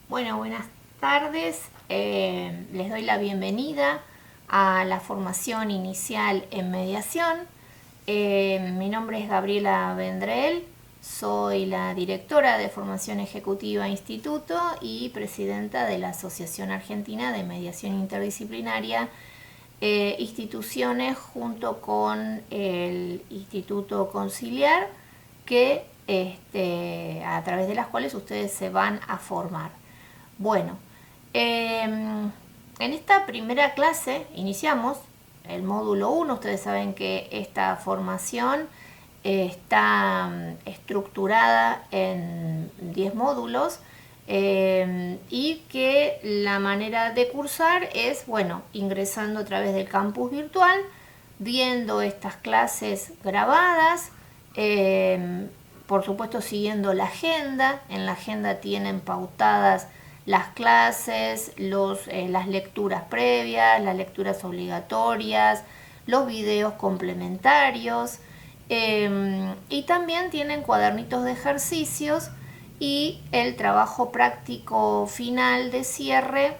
Bueno, buenas tardes. Les doy la bienvenida a la formación inicial en mediación. Mi nombre es Gabriela Vendrell, soy la directora de Formación Ejecutiva Instituto y presidenta de la Asociación Argentina de Mediación Interdisciplinaria, instituciones junto con el Instituto Conciliar, que a través de las cuales ustedes se van a formar. Bueno, en esta primera clase iniciamos el módulo 1. Ustedes saben que esta formación está estructurada en 10 módulos y que la manera de cursar es, bueno, ingresando a través del campus virtual, viendo estas clases grabadas, por supuesto siguiendo la agenda. En la agenda tienen pautadas las clases, las lecturas previas, las lecturas obligatorias, los videos complementarios, y también tienen cuadernitos de ejercicios y el trabajo práctico final de cierre.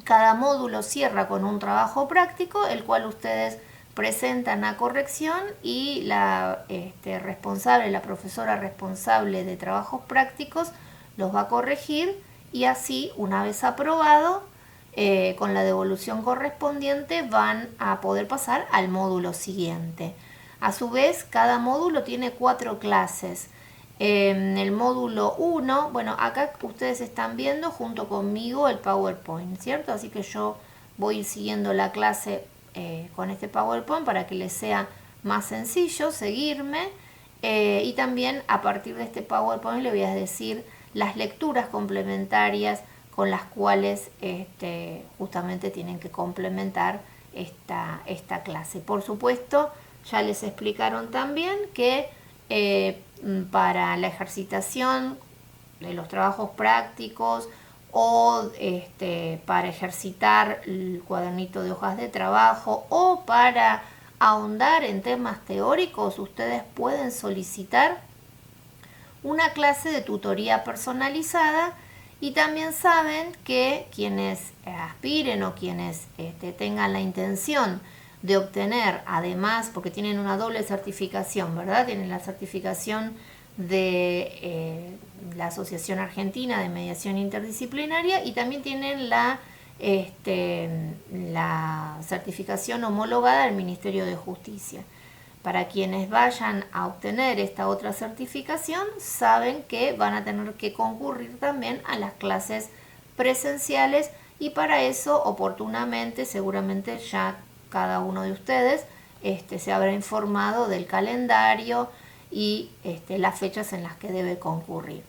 Cada módulo cierra con un trabajo práctico, el cual ustedes presentan a corrección y la profesora responsable de trabajos prácticos los va a corregir, y así, una vez aprobado, con la devolución correspondiente, van a poder pasar al módulo siguiente. A su vez, cada módulo tiene 4 clases. En el módulo 1, bueno, acá ustedes están viendo junto conmigo el PowerPoint, ¿cierto? Así que yo voy a ir siguiendo la clase con este PowerPoint para que les sea más sencillo seguirme, y también a partir de este PowerPoint le voy a decir las lecturas complementarias con las cuales justamente tienen que complementar esta clase. Por supuesto, ya les explicaron también que para la ejercitación de los trabajos prácticos o para ejercitar el cuadernito de hojas de trabajo o para ahondar en temas teóricos, ustedes pueden solicitar una clase de tutoría personalizada. Y también saben que quienes aspiren o quienes tengan la intención de obtener, además, porque tienen una doble certificación, ¿verdad? Tienen la certificación de la Asociación Argentina de Mediación Interdisciplinaria y también tienen la certificación homologada del Ministerio de Justicia. Para quienes vayan a obtener esta otra certificación, saben que van a tener que concurrir también a las clases presenciales, y para eso, oportunamente, seguramente ya cada uno de ustedes se habrá informado del calendario y las fechas en las que debe concurrir.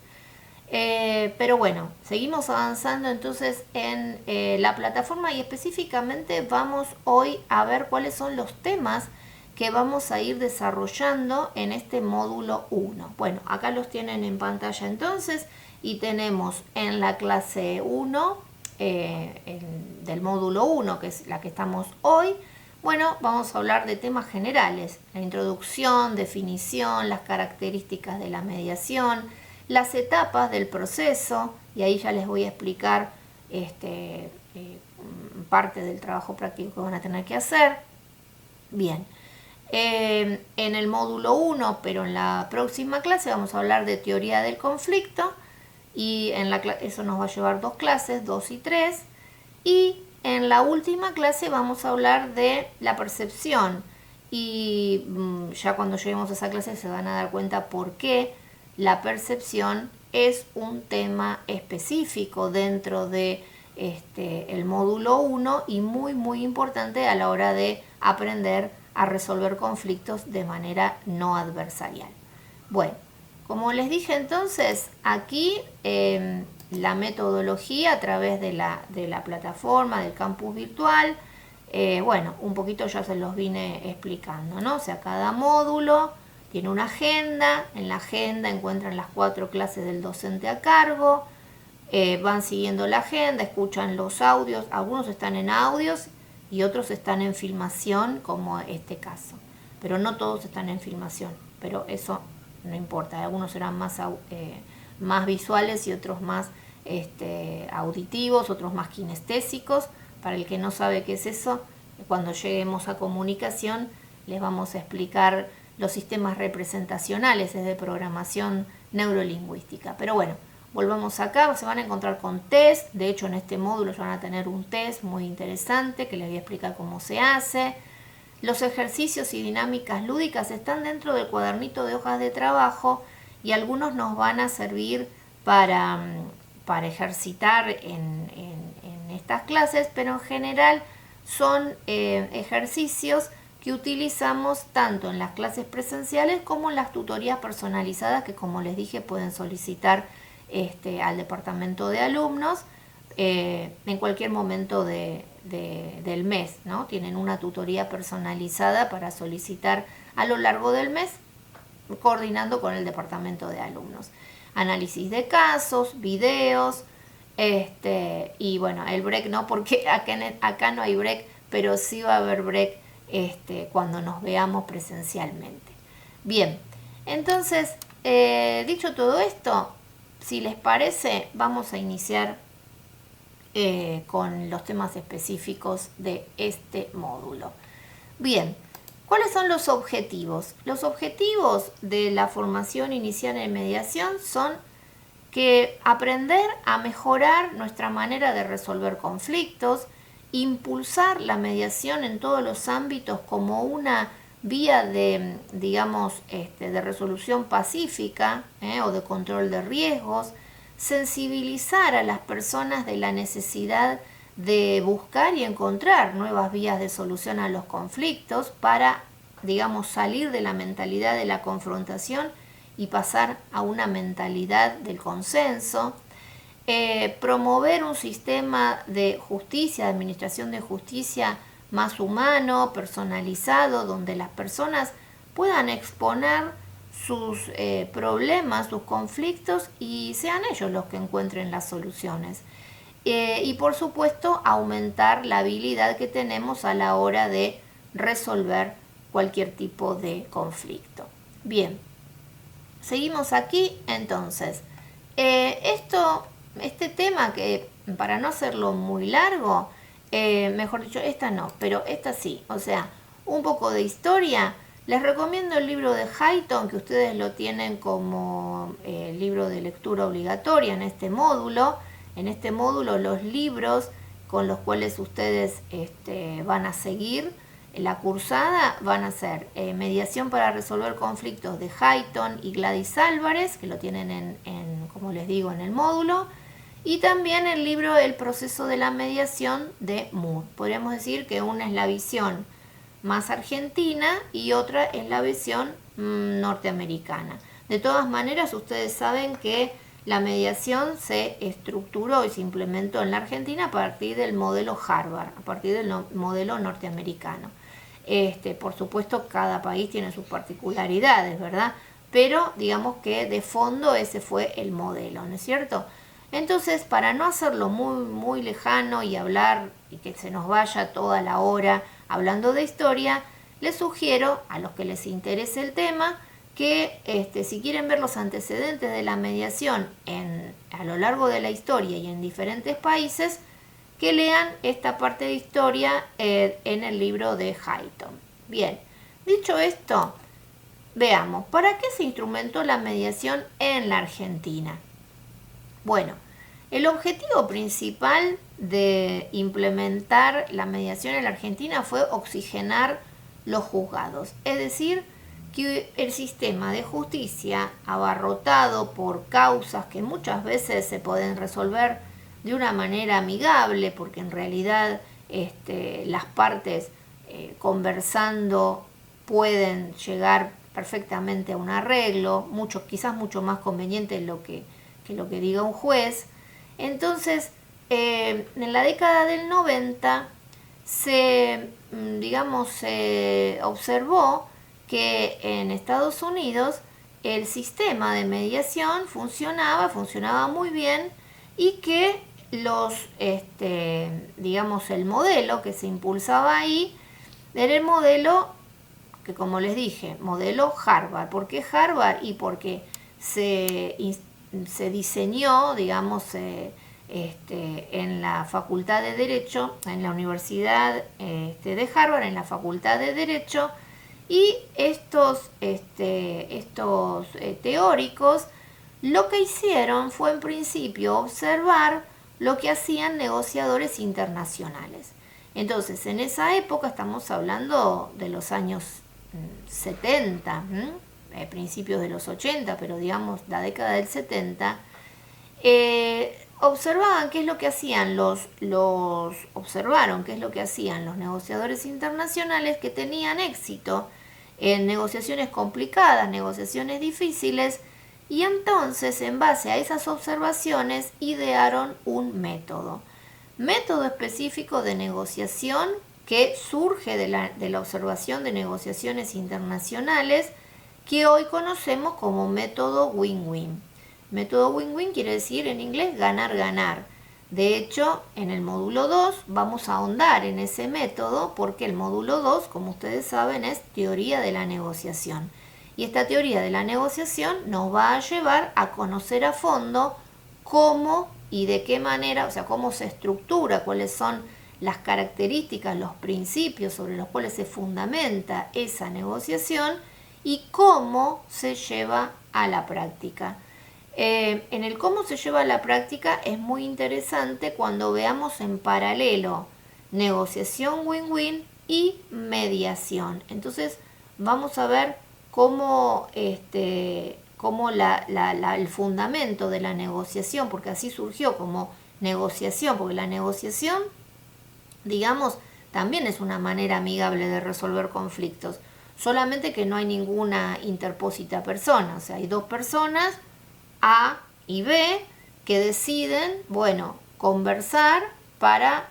Pero bueno, seguimos avanzando entonces en la plataforma, y específicamente vamos hoy a ver cuáles son los temas que vamos a ir desarrollando en este módulo 1. Bueno, acá los tienen en pantalla entonces, y tenemos en la clase 1 del módulo 1, que es la que estamos hoy. Bueno, vamos a hablar de temas generales: la introducción, definición, las características de la mediación, las etapas del proceso, y ahí ya les voy a explicar parte del trabajo práctico que van a tener que hacer. Bien, en el módulo 1, pero en la próxima clase vamos a hablar de teoría del conflicto, y eso nos va a llevar 2 clases, 2 y 3, y en la última clase vamos a hablar de la percepción, y ya cuando lleguemos a esa clase se van a dar cuenta por qué la percepción es un tema específico dentro de el módulo 1 y muy muy importante a la hora de aprender a resolver conflictos de manera no adversarial. Bueno, como les dije entonces, aquí la metodología a través de la plataforma del campus virtual, bueno, un poquito ya se los vine explicando, ¿no? O sea, cada módulo tiene una agenda. En la agenda encuentran las 4 clases del docente a cargo, van siguiendo la agenda, escuchan los audios, algunos están en audios y otros están en filmación, como este caso, pero no todos están en filmación, pero eso no importa, algunos serán más visuales y otros más auditivos, otros más kinestésicos. Para el que no sabe qué es eso, cuando lleguemos a comunicación les vamos a explicar los sistemas representacionales, es de programación neurolingüística. Pero bueno, volvamos acá, se van a encontrar con test. De hecho, en este módulo van a tener un test muy interesante que les voy a explicar cómo se hace. Los ejercicios y dinámicas lúdicas están dentro del cuadernito de hojas de trabajo y algunos nos van a servir para ejercitar en estas clases, pero en general son ejercicios que utilizamos tanto en las clases presenciales como en las tutorías personalizadas que, como les dije, pueden solicitar al departamento de alumnos en cualquier momento del mes, ¿no? Tienen una tutoría personalizada para solicitar a lo largo del mes, coordinando con el departamento de alumnos. Análisis de casos, videos, y bueno, el break no, porque acá no hay break, pero sí va a haber break cuando nos veamos presencialmente. Bien, entonces, dicho todo esto, si les parece, vamos a iniciar con los temas específicos de este módulo. Bien, ¿cuáles son los objetivos? Los objetivos de la formación inicial en mediación son que aprender a mejorar nuestra manera de resolver conflictos, impulsar la mediación en todos los ámbitos como una vía de, digamos, de resolución pacífica o de control de riesgos, sensibilizar a las personas de la necesidad de buscar y encontrar nuevas vías de solución a los conflictos para, digamos, salir de la mentalidad de la confrontación y pasar a una mentalidad del consenso. Promover un sistema de justicia, de administración de justicia más humano, personalizado, donde las personas puedan exponer sus problemas, sus conflictos y sean ellos los que encuentren las soluciones. Y por supuesto aumentar la habilidad que tenemos a la hora de resolver cualquier tipo de conflicto. Bien, seguimos aquí entonces. Este tema, que para no hacerlo muy largo, mejor dicho, esta no, pero esta sí, o sea, un poco de historia. Les recomiendo el libro de Hayton, que ustedes lo tienen como libro de lectura obligatoria en este módulo. En este módulo los libros con los cuales ustedes van a seguir la cursada van a ser Mediación para resolver conflictos de Hayton y Gladys Álvarez, que lo tienen como les digo, en el módulo. Y también el libro El proceso de la mediación de Moore. Podríamos decir que una es la visión más argentina y otra es la visión norteamericana. De todas maneras, ustedes saben que la mediación se estructuró y se implementó en la Argentina a partir del modelo Harvard, a partir del modelo norteamericano. Por supuesto, cada país tiene sus particularidades, ¿verdad? Pero digamos que de fondo ese fue el modelo, ¿no es cierto? Entonces, para no hacerlo muy, muy lejano y hablar y que se nos vaya toda la hora hablando de historia, les sugiero a los que les interese el tema que si quieren ver los antecedentes de la mediación a lo largo de la historia y en diferentes países, que lean esta parte de historia en el libro de Hayton. Bien, dicho esto, veamos, ¿para qué se instrumentó la mediación en la Argentina? Bueno, el objetivo principal de implementar la mediación en la Argentina fue oxigenar los juzgados, es decir, que el sistema de justicia, abarrotado por causas que muchas veces se pueden resolver de una manera amigable, porque en realidad las partes conversando pueden llegar perfectamente a un arreglo, quizás mucho más conveniente que lo que diga un juez. Entonces, en la década del 90 se observó que en Estados Unidos el sistema de mediación funcionaba muy bien y que el modelo que se impulsaba ahí era el modelo que, como les dije, modelo Harvard. ¿Por qué Harvard? Y porque se se diseñó, digamos, en la Facultad de Derecho, en la Universidad de Harvard, en la Facultad de Derecho, y estos teóricos lo que hicieron fue en principio observar lo que hacían negociadores internacionales. Entonces, en esa época, estamos hablando de los años 70, principios de los 80, pero digamos la década del 70, observaban qué es lo que hacían observaron qué es lo que hacían los negociadores internacionales que tenían éxito en negociaciones complicadas, negociaciones difíciles, y entonces en base a esas observaciones idearon un método específico de negociación que surge de la observación de negociaciones internacionales, que hoy conocemos como método win-win. Método win-win quiere decir en inglés ganar-ganar. De hecho, en el módulo 2 vamos a ahondar en ese método, porque el módulo 2, como ustedes saben, es teoría de la negociación. Y esta teoría de la negociación nos va a llevar a conocer a fondo cómo y de qué manera, o sea, cómo se estructura, cuáles son las características, los principios sobre los cuales se fundamenta esa negociación y cómo se lleva a la práctica. En el cómo se lleva a la práctica es muy interesante cuando veamos en paralelo negociación win-win y mediación. Entonces vamos a ver cómo, el fundamento de la negociación, porque así surgió como negociación, porque la negociación, digamos, también es una manera amigable de resolver conflictos, solamente que no hay ninguna interpósita persona, o sea, hay dos personas, A y B, que deciden, bueno, conversar para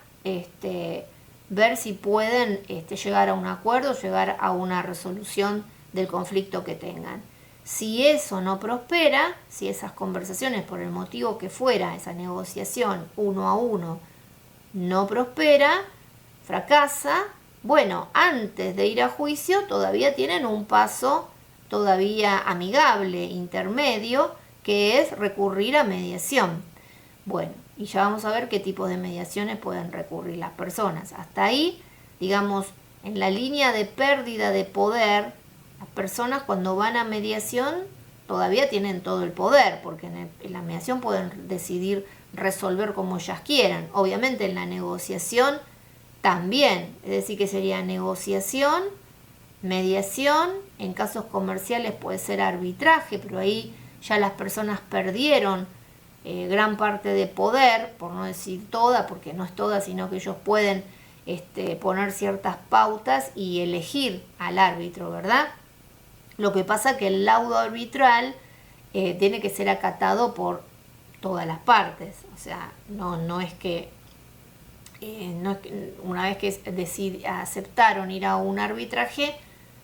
ver si pueden llegar a un acuerdo, llegar a una resolución del conflicto que tengan. Si eso no prospera, si esas conversaciones, por el motivo que fuera, esa negociación uno a uno no prospera, fracasa, bueno, antes de ir a juicio todavía tienen un paso todavía amigable, intermedio, que es recurrir a mediación. Bueno, y ya vamos a ver qué tipos de mediaciones pueden recurrir las personas. Hasta ahí, digamos, en la línea de pérdida de poder, las personas cuando van a mediación todavía tienen todo el poder, porque en la mediación pueden decidir resolver como ellas quieran. Obviamente en la negociación también, es decir, que sería negociación, mediación, en casos comerciales puede ser arbitraje, pero ahí ya las personas perdieron gran parte de poder, por no decir toda, porque no es toda, sino que ellos pueden poner ciertas pautas y elegir al árbitro, ¿verdad? Lo que pasa que el laudo arbitral tiene que ser acatado por todas las partes, o sea, no es que una vez que aceptaron ir a un arbitraje,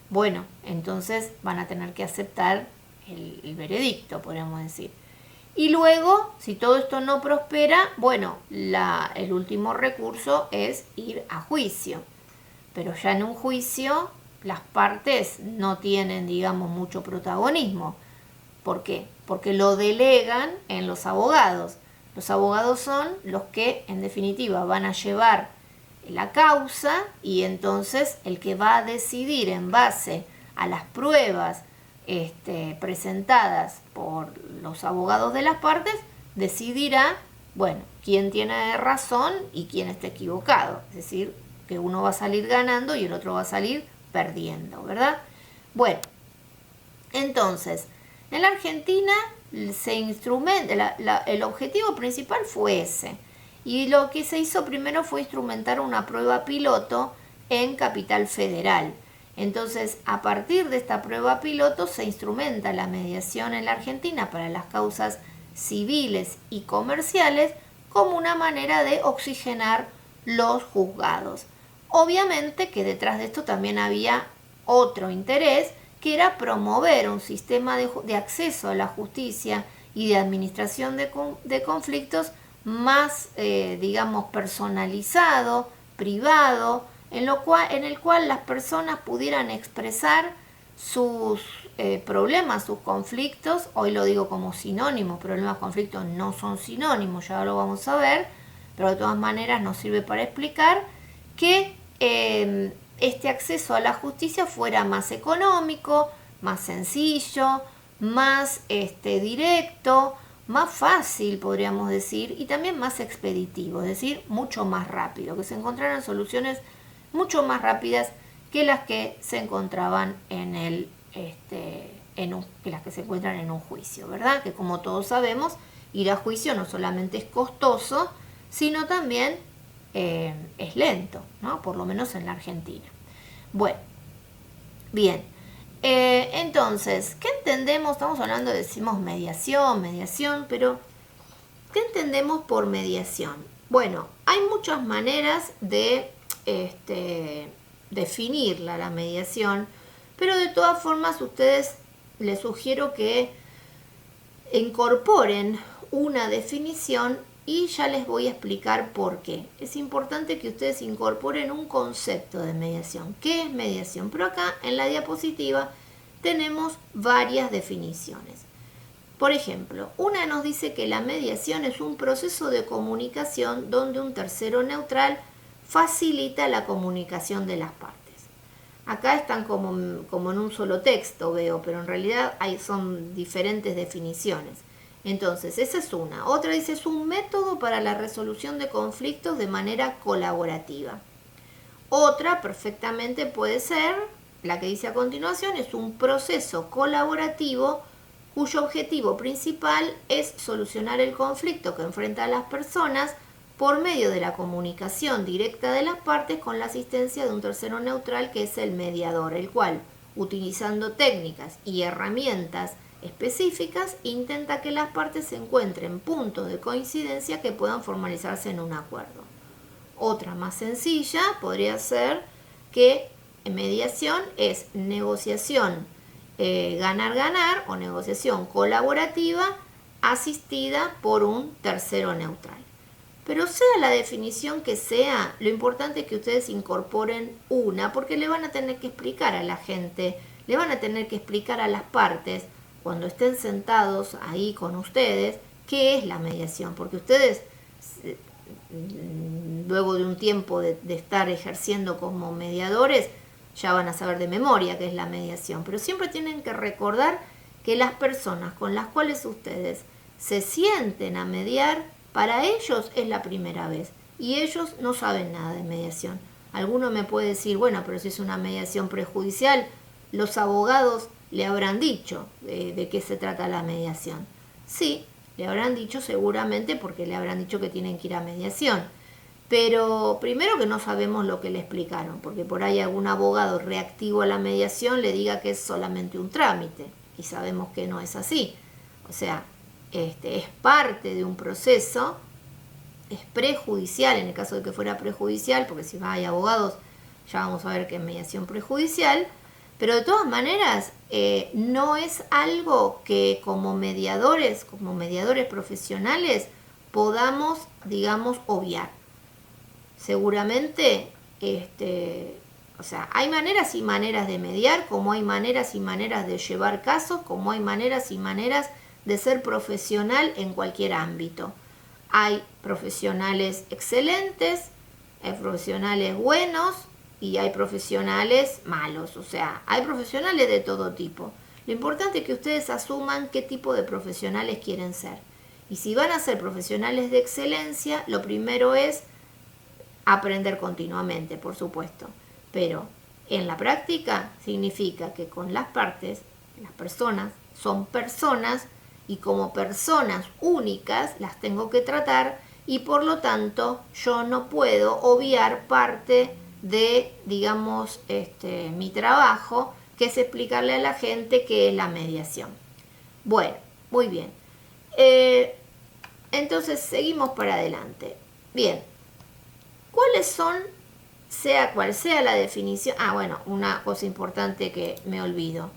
bueno, entonces van a tener que aceptar el veredicto, podríamos decir. Y luego, si todo esto no prospera, bueno, el último recurso es ir a juicio. Pero ya en un juicio las partes no tienen, digamos, mucho protagonismo. ¿Por qué? Porque lo delegan en los abogados. Los abogados son los que, en definitiva, van a llevar la causa, y entonces el que va a decidir en base a las pruebas presentadas por los abogados de las partes, decidirá, bueno, quién tiene razón y quién está equivocado. Es decir, que uno va a salir ganando y el otro va a salir perdiendo, ¿verdad? Bueno, entonces, en la Argentina el objetivo principal fue ese. Y lo que se hizo primero fue instrumentar una prueba piloto en Capital Federal. Entonces, a partir de esta prueba piloto se instrumenta la mediación en la Argentina para las causas civiles y comerciales como una manera de oxigenar los juzgados. Obviamente que detrás de esto también había otro interés, que era promover un sistema de acceso a la justicia y de administración de conflictos más, digamos, personalizado, privado, en el cual las personas pudieran expresar sus problemas, sus conflictos, hoy lo digo como sinónimo, problemas, conflictos no son sinónimos, ya lo vamos a ver, pero de todas maneras nos sirve para explicar que este acceso a la justicia fuera más económico, más sencillo, más directo, más fácil, podríamos decir, y también más expeditivo, es decir, mucho más rápido, que se encontraran soluciones mucho más rápidas que las que se encontraban que las que se encuentran en un juicio, ¿verdad? Que como todos sabemos, ir a juicio no solamente es costoso, sino también es lento, ¿no? Por lo menos en la Argentina. Bueno, bien. Entonces, ¿qué entendemos? Estamos hablando, decimos mediación, pero ¿qué entendemos por mediación? Bueno, hay muchas maneras de definirla, la mediación, pero de todas formas ustedes les sugiero que incorporen una definición y ya les voy a explicar por qué. Es importante que ustedes incorporen un concepto de mediación. ¿Qué es mediación? Pero acá en la diapositiva tenemos varias definiciones. Por ejemplo, una nos dice que la mediación es un proceso de comunicación donde un tercero neutral facilita la comunicación de las partes. Acá están como en un solo texto, veo, pero en realidad son diferentes definiciones. Entonces, esa es una. Otra dice, es un método para la resolución de conflictos de manera colaborativa. Otra, perfectamente puede ser, la que dice a continuación, es un proceso colaborativo cuyo objetivo principal es solucionar el conflicto que enfrentan las personas por medio de la comunicación directa de las partes con la asistencia de un tercero neutral que es el mediador, el cual, utilizando técnicas y herramientas específicas, intenta que las partes encuentren puntos de coincidencia que puedan formalizarse en un acuerdo. Otra más sencilla podría ser que mediación es negociación ganar-ganar o negociación colaborativa asistida por un tercero neutral. Pero sea la definición que sea, lo importante es que ustedes incorporen una, porque le van a tener que explicar a la gente, le van a tener que explicar a las partes, cuando estén sentados ahí con ustedes, qué es la mediación, porque ustedes, luego de un tiempo de estar ejerciendo como mediadores, ya van a saber de memoria qué es la mediación, pero siempre tienen que recordar que las personas con las cuales ustedes se sienten a mediar, para ellos es la primera vez y ellos no saben nada de mediación. Alguno me puede decir, bueno, pero si es una mediación prejudicial, los abogados le habrán dicho de qué se trata la mediación. Sí, le habrán dicho seguramente porque le habrán dicho que tienen que ir a mediación. Pero primero que no sabemos lo que le explicaron, porque por ahí algún abogado reactivo a la mediación le diga que es solamente un trámite y sabemos que no es así. O sea, es parte de un proceso, es prejudicial en el caso de que fuera prejudicial, porque si hay abogados ya vamos a ver que es mediación prejudicial, pero de todas maneras no es algo que como mediadores profesionales podamos, digamos, obviar. Seguramente, o sea, hay maneras y maneras de mediar, como hay maneras y maneras de llevar casos, como hay maneras y maneras de ser profesional en cualquier ámbito. Hay profesionales excelentes, hay profesionales buenos y hay profesionales malos. O sea, hay profesionales de todo tipo. Lo importante es que ustedes asuman qué tipo de profesionales quieren ser. Y si van a ser profesionales de excelencia, lo primero es aprender continuamente, por supuesto. Pero en la práctica significa que con las partes, las personas son personas y como personas únicas las tengo que tratar y por lo tanto yo no puedo obviar parte de, digamos, mi trabajo, que es explicarle a la gente qué es la mediación. Bueno, muy bien. Entonces seguimos para adelante. Bien, ¿cuáles son, sea cual sea la definición? Bueno, una cosa importante que me olvido.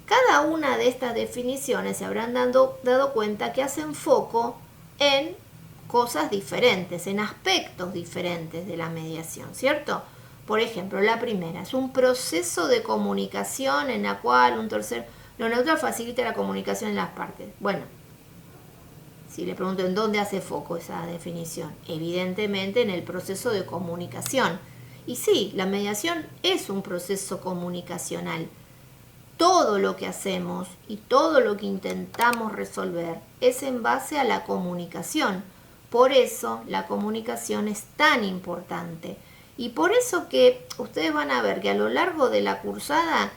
Cada una de estas definiciones se habrán dado cuenta que hacen foco en cosas diferentes, en aspectos diferentes de la mediación, ¿cierto? Por ejemplo, la primera es un proceso de comunicación en la cual un tercero... Lo neutral facilita la comunicación en las partes. Bueno, si le pregunto en dónde hace foco esa definición, evidentemente en el proceso de comunicación. Y sí, la mediación es un proceso comunicacional. Todo lo que hacemos y todo lo que intentamos resolver es en base a la comunicación. Por eso la comunicación es tan importante. Y por eso que ustedes van a ver que a lo largo de la cursada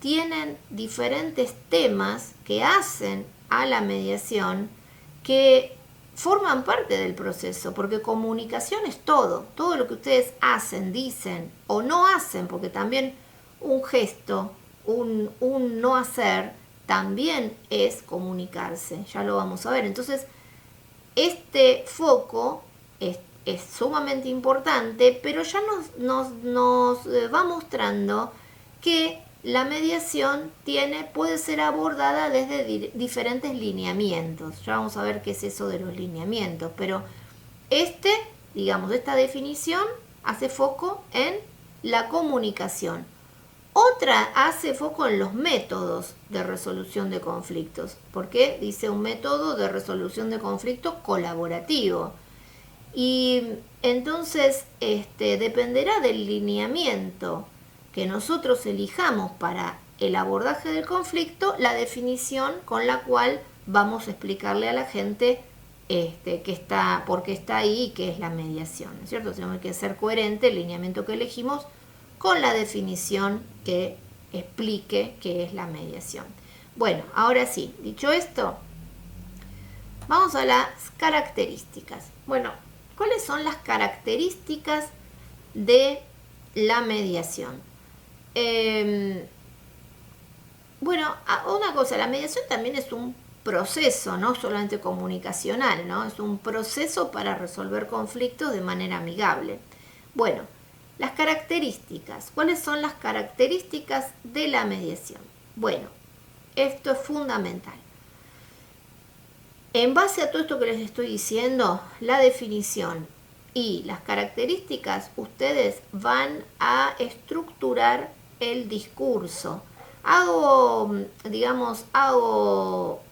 tienen diferentes temas que hacen a la mediación que forman parte del proceso, porque comunicación es todo lo que ustedes hacen, dicen o no hacen, porque también un gesto, un no hacer, también es comunicarse, ya lo vamos a ver. Entonces, este foco es sumamente importante, pero ya nos va mostrando que la mediación puede ser abordada desde diferentes lineamientos. Ya vamos a ver qué es eso de los lineamientos, pero esta definición hace foco en la comunicación. Otra hace foco en los métodos de resolución de conflictos, porque dice un método de resolución de conflictos colaborativo. Y entonces dependerá del lineamiento que nosotros elijamos para el abordaje del conflicto, la definición con la cual vamos a explicarle a la gente por qué está ahí y qué es la mediación, ¿no es cierto? Tenemos que ser coherente el lineamiento que elegimos con la definición que explique qué es la mediación. Bueno, ahora sí, dicho esto, vamos a las características. Bueno, ¿cuáles son las características de la mediación? Bueno, una cosa, la mediación también es un proceso, no solamente comunicacional, ¿no? Es un proceso para resolver conflictos de manera amigable. Bueno, las características. ¿Cuáles son las características de la mediación? Bueno, esto es fundamental. En base a todo esto que les estoy diciendo, la definición y las características, ustedes van a estructurar el discurso. Hago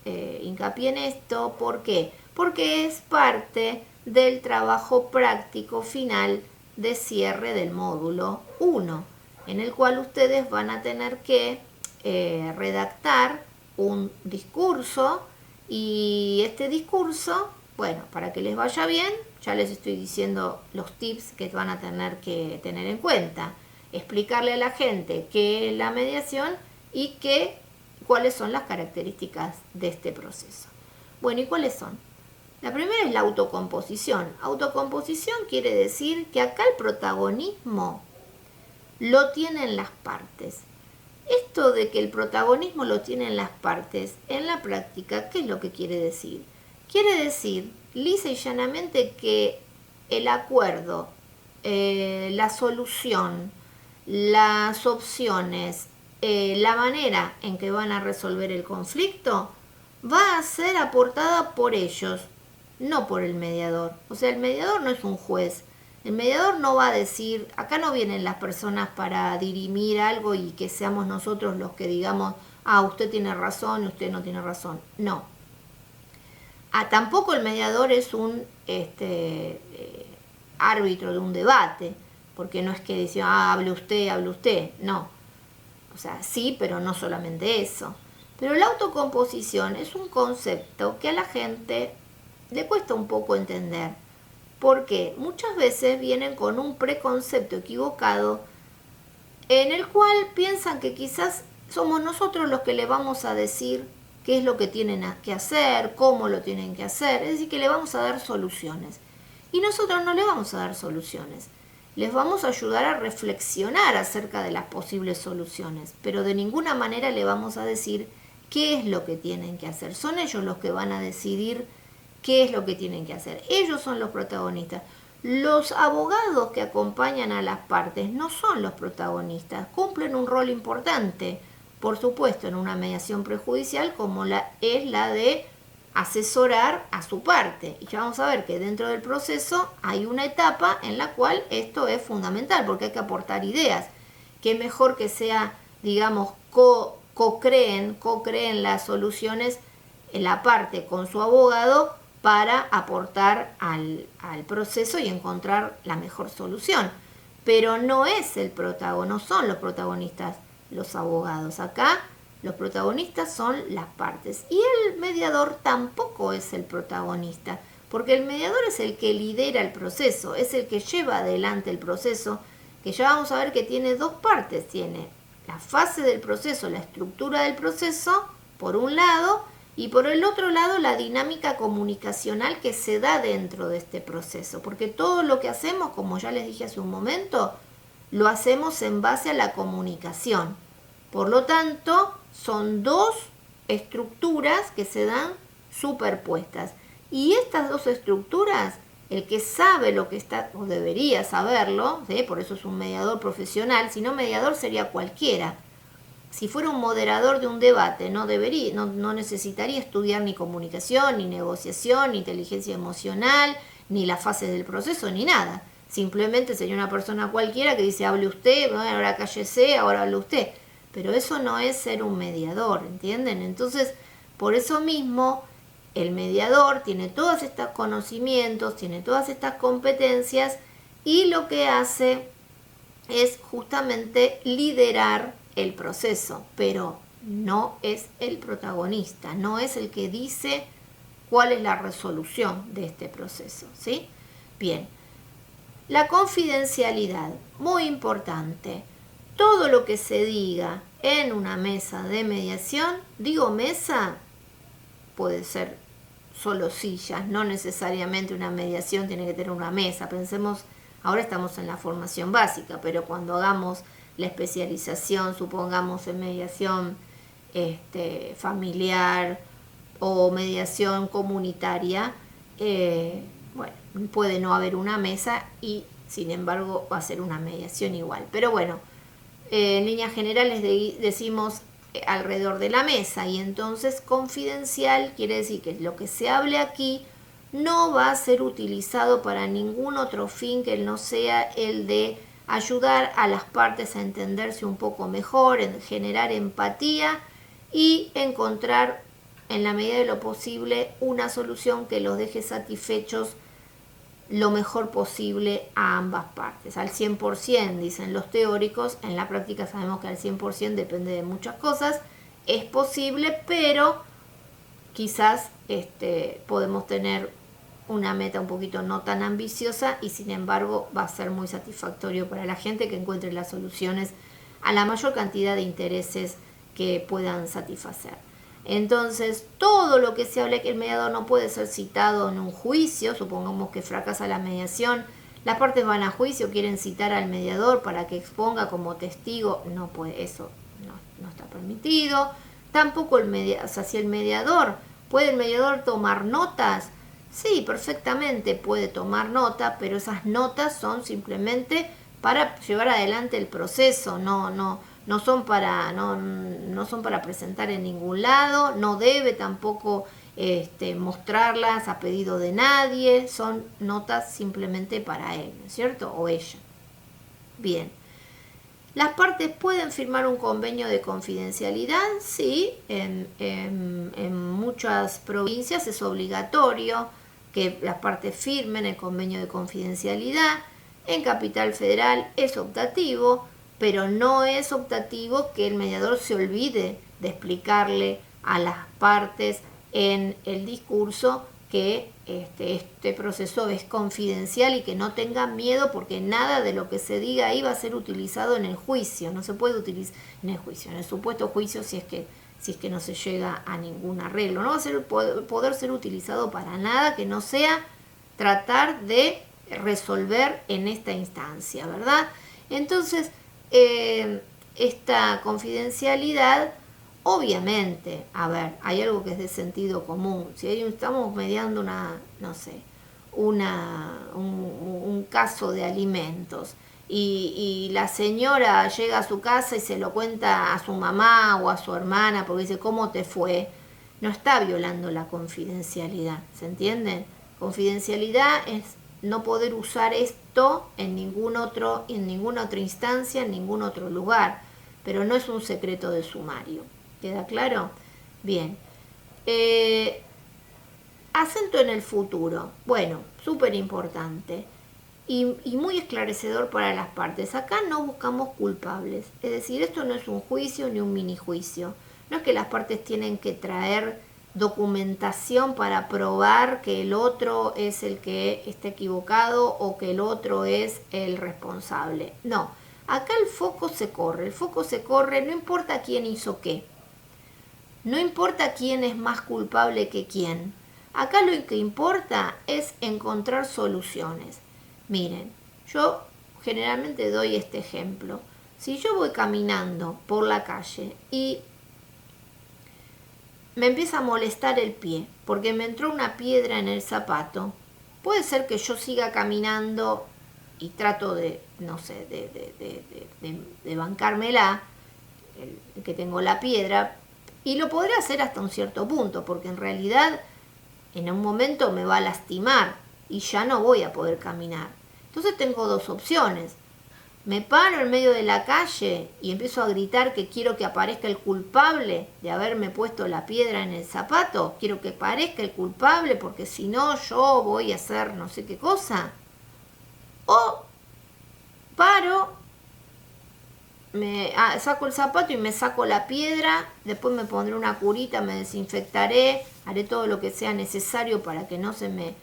hincapié en esto, ¿por qué? Porque es parte del trabajo práctico final de cierre del módulo 1, en el cual ustedes van a tener que redactar un discurso, y este discurso, bueno, para que les vaya bien, ya les estoy diciendo los tips que van a tener que tener en cuenta. Explicarle a la gente qué es la mediación y cuáles son las características de este proceso. Bueno, ¿y cuáles son? La primera es la autocomposición. Autocomposición quiere decir que acá el protagonismo lo tienen las partes. Esto de que el protagonismo lo tienen las partes, en la práctica, ¿qué es lo que quiere decir? Quiere decir, lisa y llanamente, que el acuerdo, la solución, las opciones, la manera en que van a resolver el conflicto va a ser aportada por ellos, no por el mediador. O sea, el mediador no es un juez. El mediador no va a decir, acá no vienen las personas para dirimir algo y que seamos nosotros los que digamos, usted tiene razón y usted no tiene razón. No. Tampoco el mediador es un árbitro de un debate, porque no es que dice, hable usted. No. O sea, sí, pero no solamente eso. Pero la autocomposición es un concepto que a la gente le cuesta un poco entender, porque muchas veces vienen con un preconcepto equivocado en el cual piensan que quizás somos nosotros los que le vamos a decir qué es lo que tienen que hacer, cómo lo tienen que hacer, es decir, que le vamos a dar soluciones. Y nosotros no le vamos a dar soluciones, les vamos a ayudar a reflexionar acerca de las posibles soluciones, pero de ninguna manera le vamos a decir qué es lo que tienen que hacer. Son ellos los que van a decidir qué es lo que tienen que hacer. Ellos son los protagonistas. Los abogados que acompañan a las partes no son los protagonistas, cumplen un rol importante, por supuesto, en una mediación prejudicial como es la de asesorar a su parte. Y ya vamos a ver que dentro del proceso hay una etapa en la cual esto es fundamental, porque hay que aportar ideas. Qué mejor que sea, digamos, co-creen las soluciones en la parte con su abogado para aportar al proceso y encontrar la mejor solución. Pero no es el protagonista, no son los protagonistas los abogados. Acá los protagonistas son las partes. Y el mediador tampoco es el protagonista, porque el mediador es el que lidera el proceso, es el que lleva adelante el proceso, que ya vamos a ver que tiene dos partes. Tiene la fase del proceso, la estructura del proceso, por un lado, y por el otro lado la dinámica comunicacional que se da dentro de este proceso, porque todo lo que hacemos, como ya les dije hace un momento, lo hacemos en base a la comunicación. Por lo tanto, son dos estructuras que se dan superpuestas. Y estas dos estructuras, el que sabe lo que está, o debería saberlo, ¿sí? Por eso es un mediador profesional, si no mediador sería cualquiera. Si fuera un moderador de un debate, no necesitaría estudiar ni comunicación, ni negociación, ni inteligencia emocional, ni las fases del proceso, ni nada. Simplemente sería una persona cualquiera que dice, hable usted, bueno, ahora cállese, ahora hable usted. Pero eso no es ser un mediador, ¿entienden? Entonces, por eso mismo, el mediador tiene todos estos conocimientos, tiene todas estas competencias y lo que hace es justamente liderar el proceso, pero no es el protagonista, no es el que dice cuál es la resolución de este proceso, ¿sí? Bien, la confidencialidad, muy importante. Todo lo que se diga en una mesa de mediación, digo mesa, puede ser solo sillas, no necesariamente una mediación tiene que tener una mesa. Pensemos, ahora estamos en la formación básica, pero cuando hagamos la especialización, supongamos en mediación familiar o mediación comunitaria, bueno, puede no haber una mesa y sin embargo va a ser una mediación igual. Pero bueno, en líneas generales decimos alrededor de la mesa, y entonces confidencial quiere decir que lo que se hable aquí no va a ser utilizado para ningún otro fin que no sea el de ayudar a las partes a entenderse un poco mejor, en generar empatía y encontrar en la medida de lo posible una solución que los deje satisfechos lo mejor posible a ambas partes. Al 100%, dicen los teóricos, en la práctica sabemos que al 100% depende de muchas cosas, es posible, pero quizás podemos tener una meta un poquito no tan ambiciosa y sin embargo va a ser muy satisfactorio para la gente que encuentre las soluciones a la mayor cantidad de intereses que puedan satisfacer. Entonces, todo lo que se hable, que el mediador no puede ser citado en un juicio, supongamos que fracasa la mediación, las partes van a juicio, quieren citar al mediador para que exponga como testigo, no puede, eso no está permitido. Tampoco si el mediador, ¿puede el mediador tomar notas? Sí, perfectamente puede tomar nota, pero esas notas son simplemente para llevar adelante el proceso, no son para presentar en ningún lado, no debe tampoco mostrarlas a pedido de nadie, son notas simplemente para él, ¿no es cierto? O ella. Bien. ¿Las partes pueden firmar un convenio de confidencialidad? Sí, en muchas provincias es obligatorio que las partes firmen el convenio de confidencialidad. En Capital Federal es optativo, pero no es optativo que el mediador se olvide de explicarle a las partes en el discurso que este proceso es confidencial y que no tengan miedo porque nada de lo que se diga ahí va a ser utilizado en el juicio. No se puede utilizar en el juicio, en el supuesto juicio si es que no se llega a ningún arreglo. No va a poder ser utilizado para nada que no sea tratar de resolver en esta instancia, ¿verdad? Entonces, esta confidencialidad, obviamente, a ver, hay algo que es de sentido común. Si estamos mediando un caso de alimentos y la señora llega a su casa y se lo cuenta a su mamá o a su hermana porque dice, ¿cómo te fue? No está violando la confidencialidad, ¿se entiende? Confidencialidad es no poder usar esto en ninguna otra instancia, en ningún otro lugar, pero no es un secreto de sumario. ¿Queda claro? Bien. Acento en el futuro. Bueno, súper importante. Y muy esclarecedor para las partes. Acá no buscamos culpables. Es decir, esto no es un juicio ni un mini juicio. No es que las partes tienen que traer documentación para probar que el otro es el que está equivocado o que el otro es el responsable. No, acá el foco se corre, no importa quién hizo qué. No importa quién es más culpable que quién. Acá lo que importa es encontrar soluciones. Miren, yo generalmente doy este ejemplo. Si yo voy caminando por la calle y me empieza a molestar el pie porque me entró una piedra en el zapato, puede ser que yo siga caminando y trato de, no sé, de bancármela, que tengo la piedra, y lo podré hacer hasta un cierto punto, porque en realidad en un momento me va a lastimar y ya no voy a poder caminar. Entonces tengo dos opciones. Me paro en medio de la calle y empiezo a gritar que quiero que aparezca el culpable de haberme puesto la piedra en el zapato. Quiero que aparezca el culpable porque si no yo voy a hacer no sé qué cosa. O paro, me saco el zapato y me saco la piedra, después me pondré una curita, me desinfectaré, haré todo lo que sea necesario para que no se me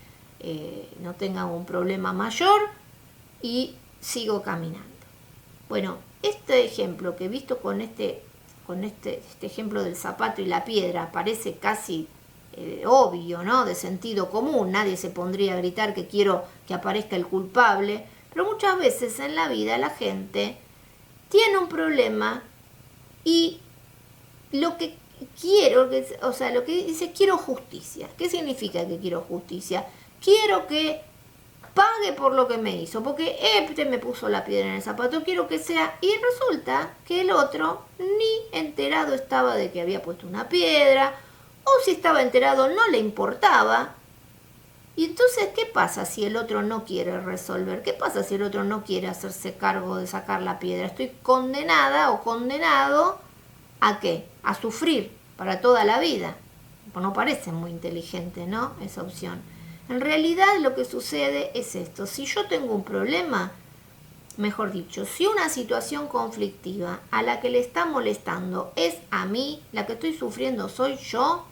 no tenga un problema mayor y sigo caminando. Bueno, este ejemplo que he visto con este ejemplo del zapato y la piedra parece casi obvio, ¿no? De sentido común. Nadie se pondría a gritar que quiero que aparezca el culpable, pero muchas veces en la vida la gente tiene un problema y lo que quiero, o sea, lo que dice quiero justicia. ¿Qué significa que quiero justicia? Quiero que pague por lo que me hizo, porque este me puso la piedra en el zapato, quiero que sea, y resulta que el otro ni enterado estaba de que había puesto una piedra, o si estaba enterado no le importaba. Y entonces, ¿qué pasa si el otro no quiere resolver? ¿Qué pasa si el otro no quiere hacerse cargo de sacar la piedra? Estoy condenada o condenado ¿a qué? A sufrir para toda la vida. Pues no parece muy inteligente, ¿no? Esa opción. En realidad lo que sucede es esto. Si yo tengo un problema, mejor dicho, si una situación conflictiva a la que le está molestando es a mí, la que estoy sufriendo soy yo,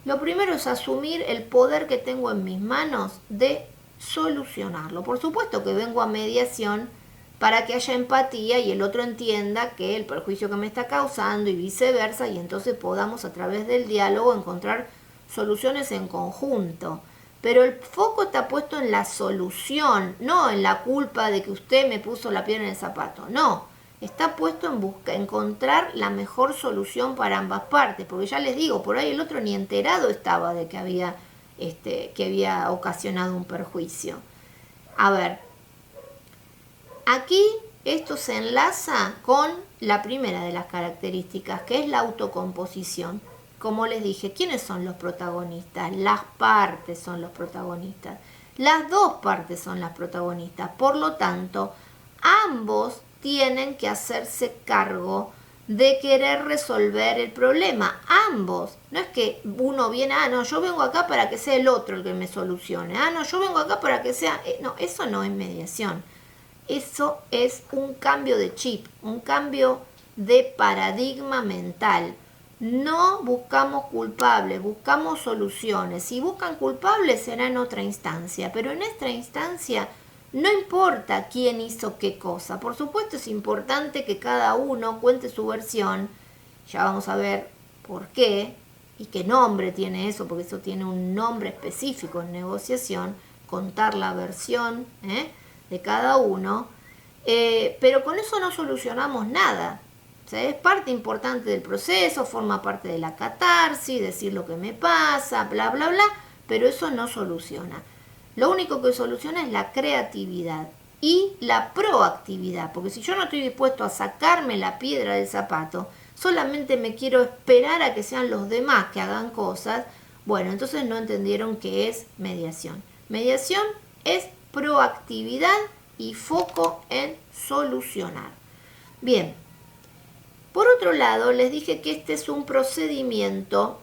lo primero es asumir el poder que tengo en mis manos de solucionarlo. Por supuesto que vengo a mediación para que haya empatía y el otro entienda que el perjuicio que me está causando y viceversa, y entonces podamos a través del diálogo encontrar soluciones en conjunto. Pero el foco está puesto en la solución, no en la culpa de que usted me puso la piedra en el zapato. No, está puesto en encontrar la mejor solución para ambas partes, porque ya les digo, por ahí el otro ni enterado estaba de que había ocasionado un perjuicio. A ver, aquí esto se enlaza con la primera de las características, que es la autocomposición. Como les dije, ¿quiénes son los protagonistas? Las partes son los protagonistas. Las dos partes son las protagonistas. Por lo tanto, ambos tienen que hacerse cargo de querer resolver el problema. Ambos. No es que uno viene, no, yo vengo acá para que sea el otro el que me solucione. No, yo vengo acá para que sea... No, eso no es mediación. Eso es un cambio de chip, un cambio de paradigma mental. No buscamos culpables, buscamos soluciones. Si buscan culpables será en otra instancia, pero en esta instancia no importa quién hizo qué cosa. Por supuesto es importante que cada uno cuente su versión. Ya vamos a ver por qué y qué nombre tiene eso, porque eso tiene un nombre específico en negociación. Contar la versión de cada uno. Pero con eso no solucionamos nada. O sea, es parte importante del proceso, forma parte de la catarsis, decir lo que me pasa, bla, bla, bla, pero eso no soluciona. Lo único que soluciona es la creatividad y la proactividad, porque si yo no estoy dispuesto a sacarme la piedra del zapato, solamente me quiero esperar a que sean los demás que hagan cosas, bueno, entonces no entendieron qué es mediación. Mediación es proactividad y foco en solucionar. Bien. Por otro lado, les dije que este es un procedimiento,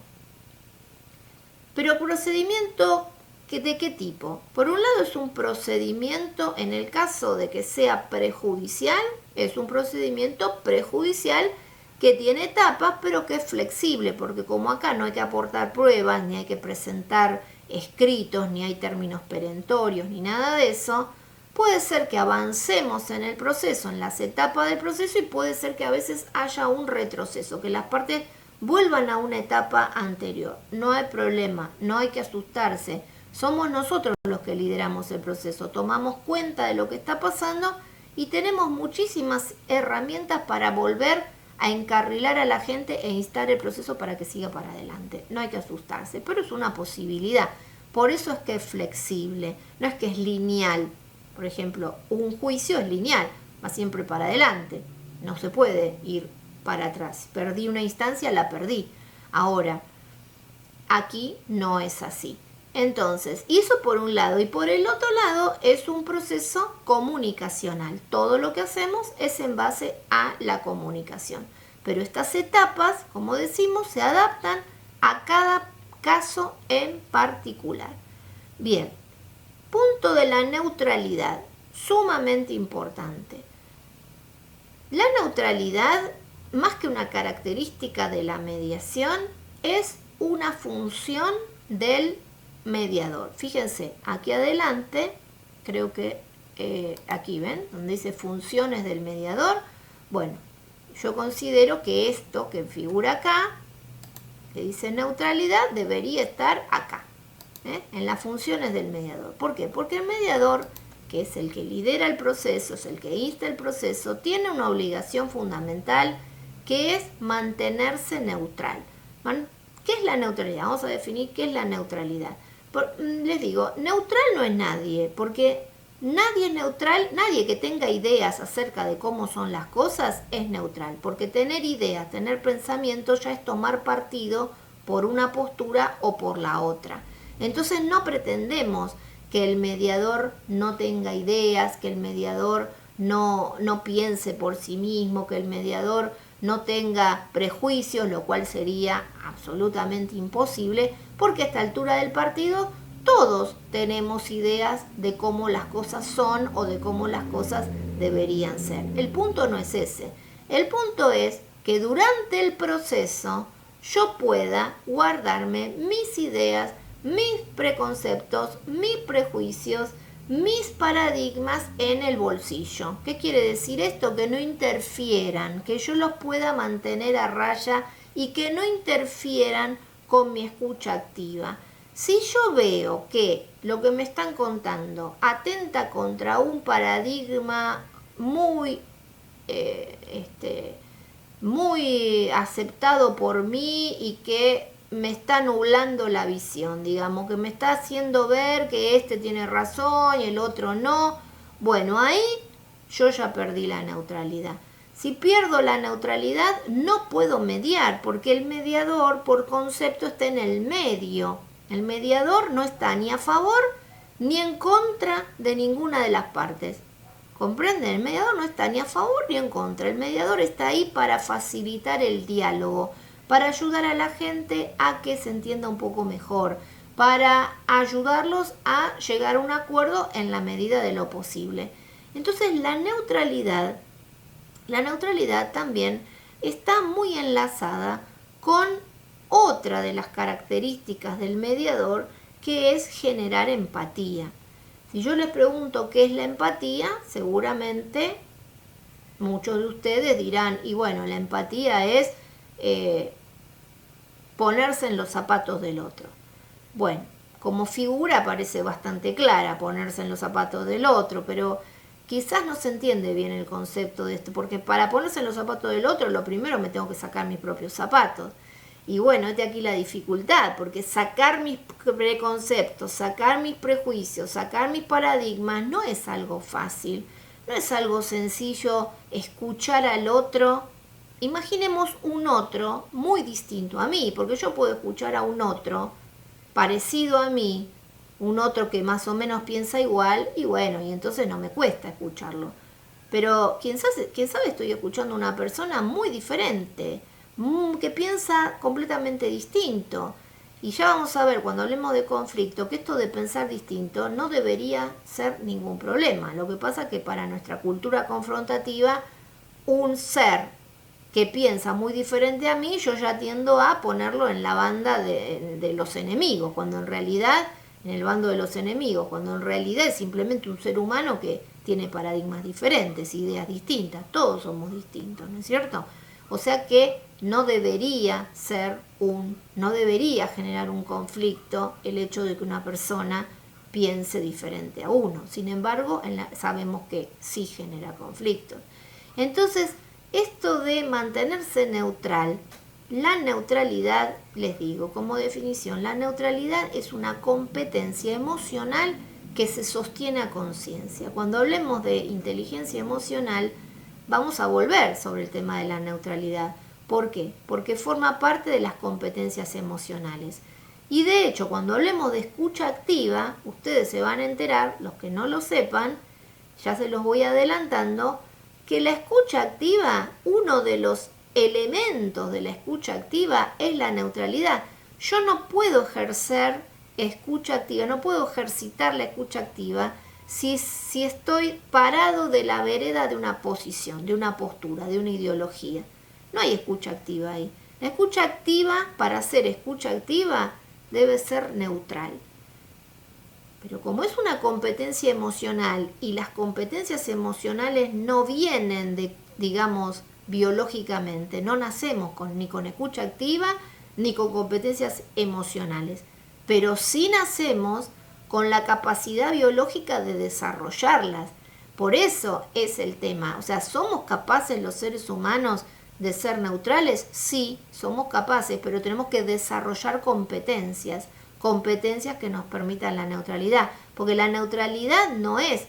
pero procedimiento ¿de qué tipo? Por un lado es un procedimiento, en el caso de que sea prejudicial, es un procedimiento prejudicial que tiene etapas, pero que es flexible, porque como acá no hay que aportar pruebas, ni hay que presentar escritos, ni hay términos perentorios, ni nada de eso, puede ser que avancemos en el proceso, en las etapas del proceso, y puede ser que a veces haya un retroceso, que las partes vuelvan a una etapa anterior. No hay problema, no hay que asustarse. Somos nosotros los que lideramos el proceso, tomamos cuenta de lo que está pasando y tenemos muchísimas herramientas para volver a encarrilar a la gente e instar el proceso para que siga para adelante. No hay que asustarse, pero es una posibilidad. Por eso es que es flexible, no es que es lineal. Por ejemplo, un juicio es lineal, va siempre para adelante. No se puede ir para atrás. Perdí una instancia, la perdí. Ahora, aquí no es así. Entonces, eso por un lado. Y por el otro lado es un proceso comunicacional. Todo lo que hacemos es en base a la comunicación. Pero estas etapas, como decimos, se adaptan a cada caso en particular. Bien, punto de la neutralidad, sumamente importante. La neutralidad, más que una característica de la mediación, es una función del mediador. Fíjense, aquí adelante, creo que aquí ven, donde dice funciones del mediador. Bueno, yo considero que esto que figura acá, que dice neutralidad, debería estar acá, en las funciones del mediador. ¿Por qué? Porque el mediador, que es el que lidera el proceso, es el que insta el proceso, tiene una obligación fundamental que es mantenerse neutral. ¿Qué es la neutralidad? Vamos a definir qué es la neutralidad. Les digo, neutral no es nadie, porque nadie es neutral, nadie que tenga ideas acerca de cómo son las cosas es neutral, porque tener ideas, tener pensamientos ya es tomar partido por una postura o por la otra. Entonces no pretendemos que el mediador no tenga ideas, que el mediador no piense por sí mismo, que el mediador no tenga prejuicios, lo cual sería absolutamente imposible, porque a esta altura del partido todos tenemos ideas de cómo las cosas son o de cómo las cosas deberían ser. El punto no es ese. El punto es que durante el proceso yo pueda guardarme mis ideas, mis preconceptos, mis prejuicios, mis paradigmas en el bolsillo. ¿Qué quiere decir esto? Que no interfieran, que yo los pueda mantener a raya y que no interfieran con mi escucha activa. Si yo veo que lo que me están contando atenta contra un paradigma muy aceptado por mí y que me está nublando la visión, digamos, que me está haciendo ver que este tiene razón y el otro no, bueno, ahí yo ya perdí la neutralidad. Si pierdo la neutralidad no puedo mediar, porque el mediador por concepto está en el medio. El mediador no está ni a favor ni en contra de ninguna de las partes. ¿Comprenden? El mediador no está ni a favor ni en contra. El mediador está ahí para facilitar el diálogo, para ayudar a la gente a que se entienda un poco mejor, para ayudarlos a llegar a un acuerdo en la medida de lo posible. Entonces la neutralidad también está muy enlazada con otra de las características del mediador, que es generar empatía. Si yo les pregunto qué es la empatía, seguramente muchos de ustedes dirán, y bueno, la empatía es ponerse en los zapatos del otro. Bueno, como figura parece bastante clara ponerse en los zapatos del otro, pero quizás no se entiende bien el concepto de esto, porque para ponerse en los zapatos del otro, lo primero me tengo que sacar mis propios zapatos. Y bueno, este aquí la dificultad, porque sacar mis preconceptos, sacar mis prejuicios, sacar mis paradigmas, no es algo fácil, no es algo sencillo escuchar al otro. Imaginemos un otro muy distinto a mí, porque yo puedo escuchar a un otro parecido a mí, un otro que más o menos piensa igual, y bueno, y entonces no me cuesta escucharlo. Pero quién sabe estoy escuchando a una persona muy diferente, que piensa completamente distinto. Y ya vamos a ver cuando hablemos de conflicto que esto de pensar distinto no debería ser ningún problema. Lo que pasa es que para nuestra cultura confrontativa, un ser que piensa muy diferente a mí, yo ya tiendo a ponerlo en la banda de los enemigos, cuando en realidad, en el bando de los enemigos, cuando en realidad es simplemente un ser humano que tiene paradigmas diferentes, ideas distintas, todos somos distintos, ¿no es cierto? O sea que no debería generar un conflicto el hecho de que una persona piense diferente a uno. Sin embargo, sabemos que sí genera conflictos. Entonces, esto de mantenerse neutral, la neutralidad, les digo como definición, la neutralidad es una competencia emocional que se sostiene a conciencia. Cuando hablemos de inteligencia emocional, vamos a volver sobre el tema de la neutralidad. ¿Por qué? Porque forma parte de las competencias emocionales. Y de hecho, cuando hablemos de escucha activa, ustedes se van a enterar, los que no lo sepan, ya se los voy adelantando, que la escucha activa, uno de los elementos de la escucha activa es la neutralidad. Yo no puedo ejercer escucha activa, no puedo ejercitar la escucha activa si estoy parado de la vereda de una posición, de una postura, de una ideología. No hay escucha activa ahí. La escucha activa, para ser escucha activa, debe ser neutral. Pero como es una competencia emocional y las competencias emocionales no vienen de, digamos, biológicamente, no nacemos ni con escucha activa ni con competencias emocionales, pero sí nacemos con la capacidad biológica de desarrollarlas. Por eso es el tema. O sea, ¿somos capaces los seres humanos de ser neutrales? Sí, somos capaces, pero tenemos que desarrollar competencias que nos permitan la neutralidad. Porque la neutralidad no es,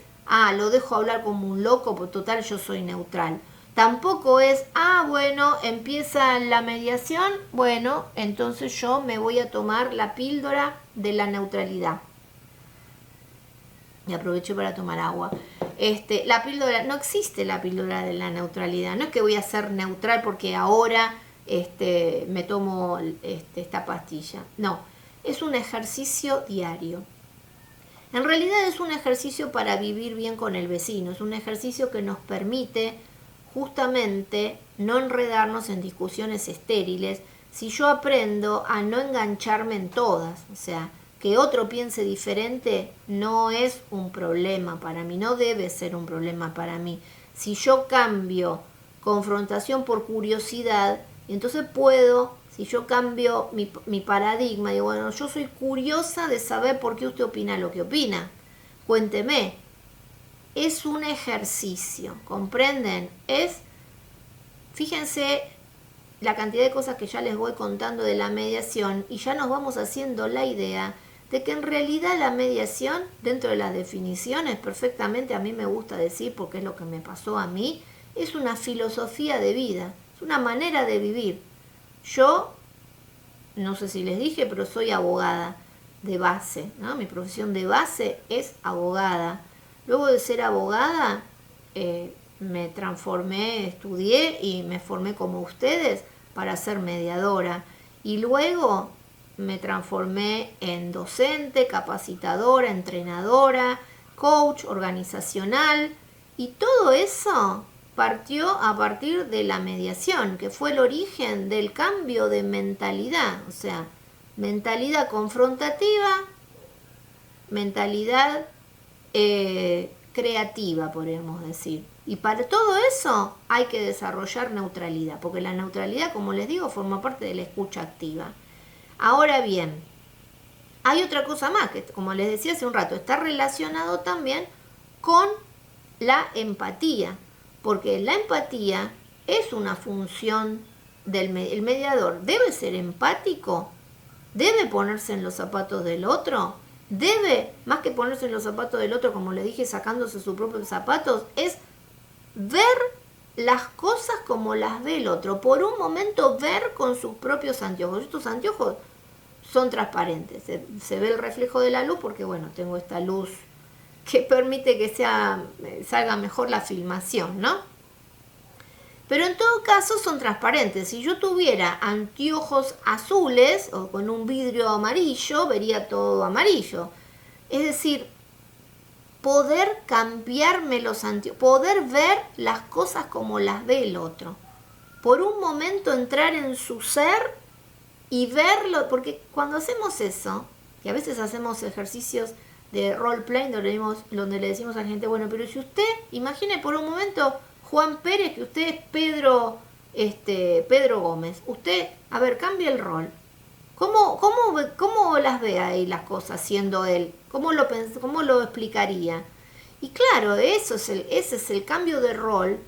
lo dejo hablar como un loco, pues total yo soy neutral. Tampoco es, bueno, empieza la mediación, bueno, entonces yo me voy a tomar la píldora de la neutralidad. Y aprovecho para tomar agua. La píldora, no existe la píldora de la neutralidad. No es que voy a ser neutral porque ahora me tomo esta pastilla. No, es un ejercicio diario. En realidad es un ejercicio para vivir bien con el vecino. Es un ejercicio que nos permite justamente no enredarnos en discusiones estériles. Si yo aprendo a no engancharme en todas, o sea, que otro piense diferente no es un problema para mí, no debe ser un problema para mí. Si yo cambio confrontación por curiosidad, entonces si yo cambio mi paradigma, digo, bueno, yo soy curiosa de saber por qué usted opina lo que opina. Cuénteme. Es un ejercicio, ¿comprenden? Fíjense la cantidad de cosas que ya les voy contando de la mediación y ya nos vamos haciendo la idea de que en realidad la mediación, dentro de las definiciones, perfectamente a mí me gusta decir, porque es lo que me pasó a mí, es una filosofía de vida, es una manera de vivir. Yo, no sé si les dije, pero soy abogada de base, ¿no? Mi profesión de base es abogada. Luego de ser abogada, me transformé, estudié y me formé como ustedes para ser mediadora. Y luego me transformé en docente, capacitadora, entrenadora, coach organizacional. Y todo eso partió a partir de la mediación, que fue el origen del cambio de mentalidad. O sea, mentalidad confrontativa, mentalidad creativa, podríamos decir. Y para todo eso hay que desarrollar neutralidad, porque la neutralidad, como les digo, forma parte de la escucha activa. Ahora bien, hay otra cosa más que, como les decía hace un rato, está relacionado también con la empatía, porque la empatía es una función del mediador. Debe ser empático, debe ponerse en los zapatos del otro, debe, más que ponerse en los zapatos del otro, como le dije, sacándose sus propios zapatos, es ver las cosas como las ve el otro. Por un momento ver con sus propios anteojos. Estos anteojos son transparentes, se ve el reflejo de la luz porque, bueno, tengo esta luz que permite que salga mejor la filmación, ¿no? Pero en todo caso son transparentes. Si yo tuviera anteojos azules o con un vidrio amarillo, vería todo amarillo. Es decir, poder cambiarme los anteojos, poder ver las cosas como las ve el otro. Por un momento entrar en su ser y verlo, porque cuando hacemos eso, y a veces hacemos ejercicios de role-playing donde le decimos a la gente, bueno, pero si usted, imagine por un momento Juan Pérez, que usted es Pedro Gómez. Usted, a ver, cambia el rol. ¿Cómo las ve ahí las cosas siendo él? ¿Cómo lo explicaría? Y claro, ese es el cambio de rol.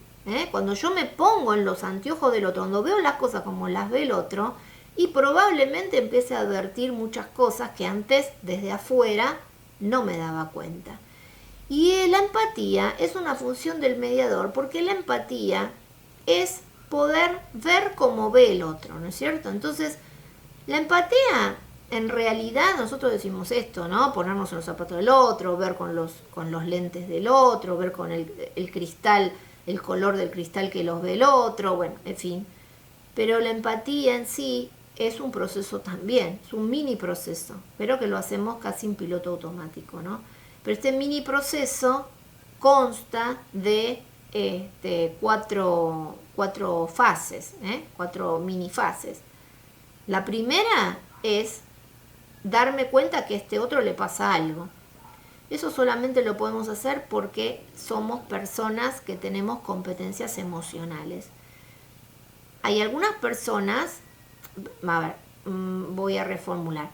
Cuando yo me pongo en los anteojos del otro, cuando veo las cosas como las ve el otro, y probablemente empiece a advertir muchas cosas que antes, desde afuera, no me daba cuenta. Y la empatía es una función del mediador, porque la empatía es poder ver cómo ve el otro, ¿no es cierto? Entonces, la empatía, en realidad, nosotros decimos esto, ¿no? Ponernos en los zapatos del otro, ver con los lentes del otro, ver con el cristal, el color del cristal que los ve el otro, bueno, en fin. Pero la empatía en sí es un proceso también, es un mini proceso, pero que lo hacemos casi en piloto automático, ¿no? Pero este mini proceso consta de cuatro fases, 4 mini fases. La primera es darme cuenta que a este otro le pasa algo. Eso solamente lo podemos hacer porque somos personas que tenemos competencias emocionales. Hay algunas personas, a ver, voy a reformular.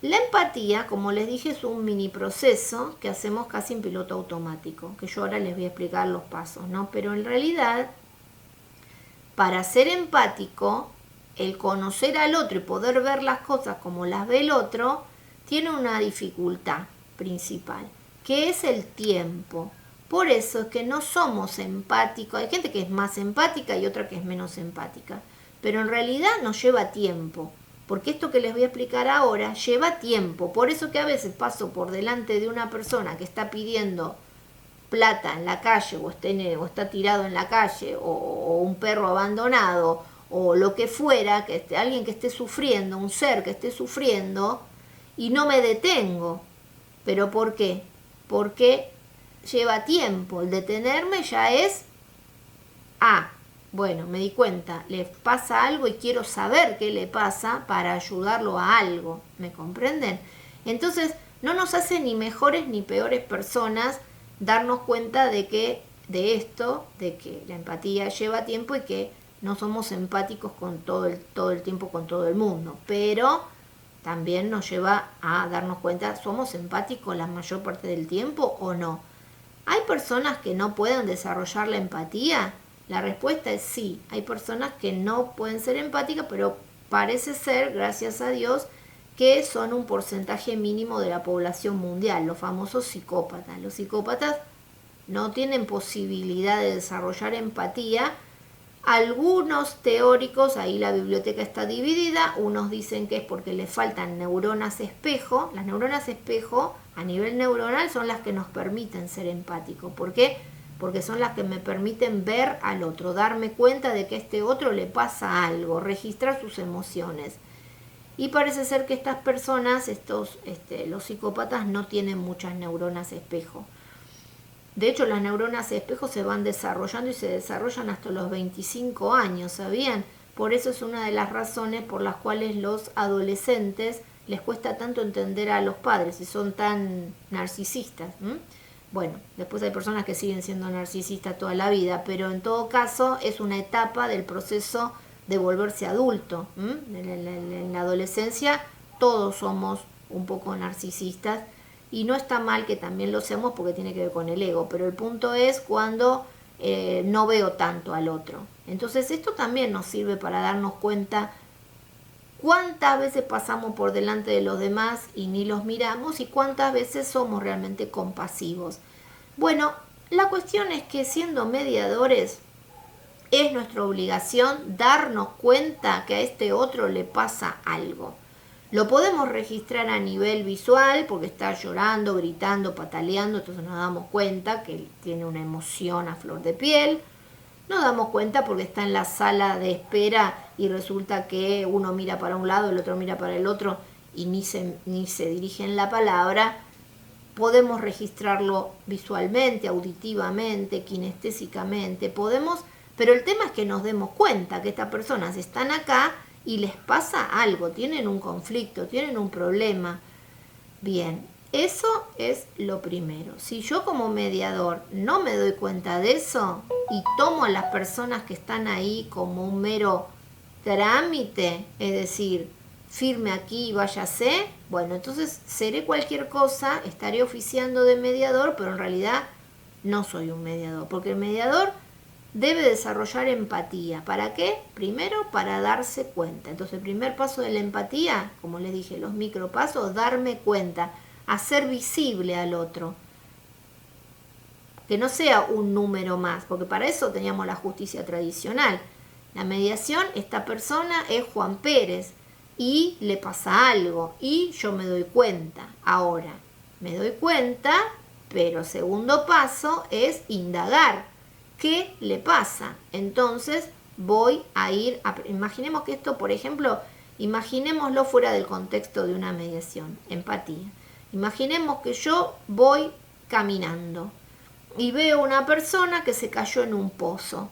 La empatía, como les dije, es un mini proceso que hacemos casi en piloto automático, que yo ahora les voy a explicar los pasos, ¿no? Pero en realidad, para ser empático, el conocer al otro y poder ver las cosas como las ve el otro, tiene una dificultad principal, que es el tiempo. Por eso es que no somos empáticos. Hay gente que es más empática y otra que es menos empática. Pero en realidad nos lleva tiempo. Porque esto que les voy a explicar ahora lleva tiempo. Por eso que a veces paso por delante de una persona que está pidiendo plata en la calle o está tirado en la calle o un perro abandonado o lo que fuera, alguien que esté sufriendo, un ser que esté sufriendo y no me detengo. ¿Pero por qué? Porque lleva tiempo. El detenerme ya es bueno, me di cuenta, le pasa algo y quiero saber qué le pasa para ayudarlo a algo, ¿me comprenden? Entonces, no nos hace ni mejores ni peores personas darnos cuenta de que la empatía lleva tiempo y que no somos empáticos con todo el tiempo con todo el mundo, pero también nos lleva a darnos cuenta, ¿somos empáticos la mayor parte del tiempo o no? ¿Hay personas que no pueden desarrollar la empatía? La respuesta es sí. Hay personas que no pueden ser empáticas, pero parece ser, gracias a Dios, que son un porcentaje mínimo de la población mundial, los famosos psicópatas. Los psicópatas no tienen posibilidad de desarrollar empatía. Algunos teóricos, ahí la biblioteca está dividida, unos dicen que es porque les faltan neuronas espejo. Las neuronas espejo a nivel neuronal son las que nos permiten ser empáticos. ¿Por qué? Porque son las que me permiten ver al otro, darme cuenta de que a este otro le pasa algo, registrar sus emociones. Y parece ser que estas personas, los psicópatas, no tienen muchas neuronas espejo. De hecho, las neuronas espejo se van desarrollando y se desarrollan hasta los 25 años, ¿sabían? Por eso es una de las razones por las cuales los adolescentes les cuesta tanto entender a los padres y son tan narcisistas. Bueno, después hay personas que siguen siendo narcisistas toda la vida, pero en todo caso es una etapa del proceso de volverse adulto. En la adolescencia todos somos un poco narcisistas y no está mal que también lo seamos porque tiene que ver con el ego, pero el punto es cuando no veo tanto al otro. Entonces esto también nos sirve para darnos cuenta cuántas veces pasamos por delante de los demás y ni los miramos y cuántas veces somos realmente compasivos. Bueno, la cuestión es que siendo mediadores es nuestra obligación darnos cuenta que a este otro le pasa algo. Lo podemos registrar a nivel visual porque está llorando, gritando, pataleando, entonces nos damos cuenta que tiene una emoción a flor de piel. Nos damos cuenta porque está en la sala de espera y resulta que uno mira para un lado, el otro mira para el otro y ni se dirigen la palabra. Podemos registrarlo visualmente, auditivamente, kinestésicamente, pero el tema es que nos demos cuenta que estas personas están acá y les pasa algo, tienen un conflicto, tienen un problema. Bien, eso es lo primero. Si yo como mediador no me doy cuenta de eso y tomo a las personas que están ahí como un mero trámite, es decir, firme aquí y váyase, bueno, entonces seré cualquier cosa, estaré oficiando de mediador, pero en realidad no soy un mediador, porque el mediador debe desarrollar empatía. ¿Para qué? Primero, para darse cuenta. Entonces, el primer paso de la empatía, como les dije, los micropasos, darme cuenta, hacer visible al otro. Que no sea un número más, porque para eso teníamos la justicia tradicional. La mediación, esta persona es Juan Pérez y le pasa algo y yo me doy cuenta. Ahora, me doy cuenta, pero segundo paso es indagar. ¿Qué le pasa? Entonces voy a ir imaginemos que esto, por ejemplo, imaginémoslo fuera del contexto de una mediación, empatía. Imaginemos que yo voy caminando y veo una persona que se cayó en un pozo.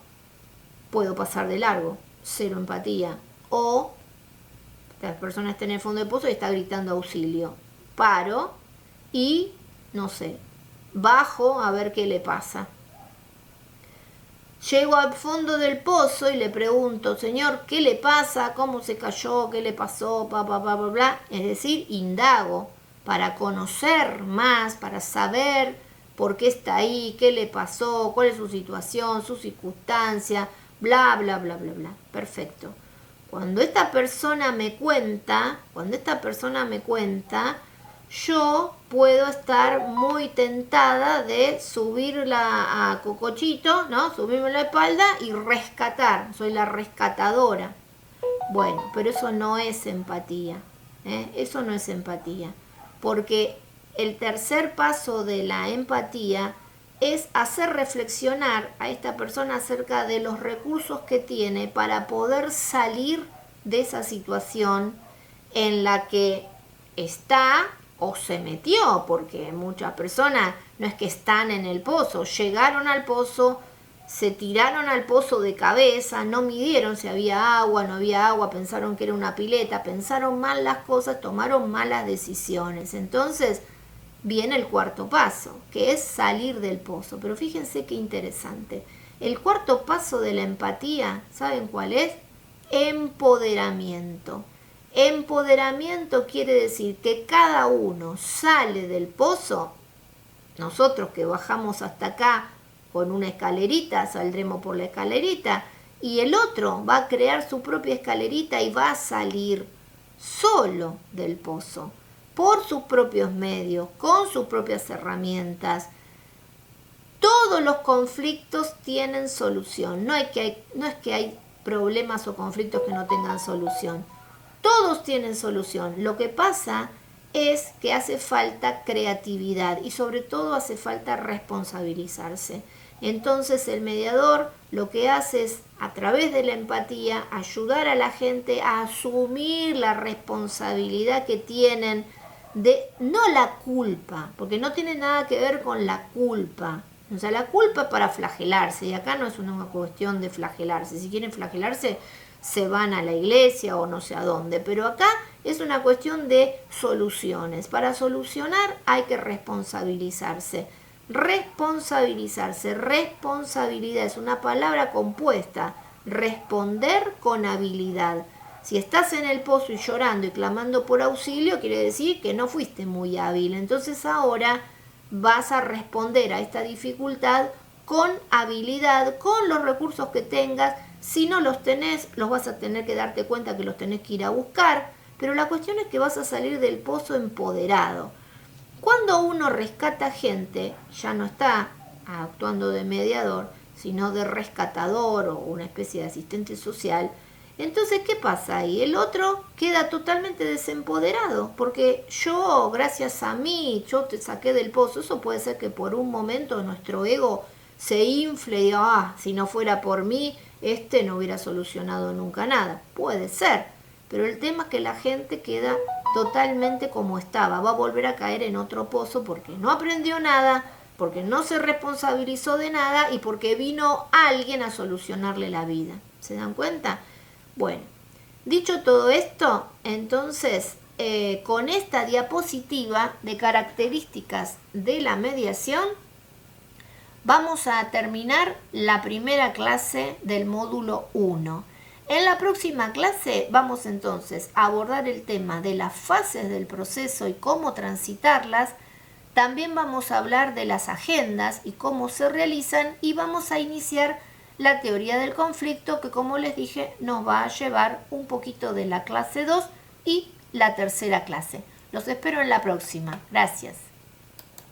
Puedo pasar de largo, cero empatía. O la persona está en el fondo del pozo y está gritando auxilio. Paro y, no sé, bajo a ver qué le pasa. Llego al fondo del pozo y le pregunto, señor, ¿qué le pasa? ¿Cómo se cayó? ¿Qué le pasó? Bla. Es decir, indago para conocer más, para saber por qué está ahí, qué le pasó, cuál es su situación, su circunstancia, bla. Perfecto. Cuando esta persona me cuenta, yo puedo estar muy tentada de subirla a Cocochito, ¿no? Subirme la espalda y rescatar. Soy la rescatadora. Bueno, pero eso no es empatía. Eso no es empatía. Porque el tercer paso de la empatía es hacer reflexionar a esta persona acerca de los recursos que tiene para poder salir de esa situación en la que está o se metió, porque muchas personas no es que están en el pozo, llegaron al pozo, se tiraron al pozo de cabeza, no midieron si había agua, no había agua, pensaron que era una pileta, pensaron mal las cosas, tomaron malas decisiones. Entonces viene el cuarto paso, que es salir del pozo. Pero fíjense qué interesante. El cuarto paso de la empatía, ¿saben cuál es? Empoderamiento. Empoderamiento quiere decir que cada uno sale del pozo. Nosotros que bajamos hasta acá con una escalerita, saldremos por la escalerita, y el otro va a crear su propia escalerita y va a salir solo del pozo, por sus propios medios, con sus propias herramientas. Todos los conflictos tienen solución. No es que hay problemas o conflictos que no tengan solución. Todos tienen solución. Lo que pasa es que hace falta creatividad y sobre todo hace falta responsabilizarse. Entonces el mediador lo que hace es, a través de la empatía, ayudar a la gente a asumir la responsabilidad que tienen de, no la culpa, porque no tiene nada que ver con la culpa. O sea, la culpa es para flagelarse, y acá no es una cuestión de flagelarse. Si quieren flagelarse, se van a la iglesia o no sé a dónde, pero acá es una cuestión de soluciones. Para solucionar hay que responsabilizarse. Responsabilidad es una palabra compuesta. Responder con habilidad. Si estás en el pozo y llorando y clamando por auxilio, quiere decir que no fuiste muy hábil. Entonces ahora vas a responder a esta dificultad con habilidad, con los recursos que tengas. Si no los tenés, los vas a tener que darte cuenta que los tenés que ir a buscar, pero la cuestión es que vas a salir del pozo empoderado. Cuando uno rescata gente, ya no está actuando de mediador, sino de rescatador o una especie de asistente social, Entonces, ¿qué pasa ahí? El otro queda totalmente desempoderado, porque yo, gracias a mí, yo te saqué del pozo. Eso puede ser que por un momento nuestro ego se infle y diga, si no fuera por mí, no hubiera solucionado nunca nada. Puede ser, pero el tema es que la gente queda totalmente como estaba, va a volver a caer en otro pozo porque no aprendió nada, porque no se responsabilizó de nada y porque vino alguien a solucionarle la vida. ¿Se dan cuenta? Bueno, dicho todo esto, entonces, con esta diapositiva de características de la mediación, vamos a terminar la primera clase del módulo 1. En la próxima clase vamos entonces a abordar el tema de las fases del proceso y cómo transitarlas. También vamos a hablar de las agendas y cómo se realizan, y vamos a iniciar la teoría del conflicto, que, como les dije, nos va a llevar un poquito de la clase 2 y la tercera clase. Los espero en la próxima. Gracias.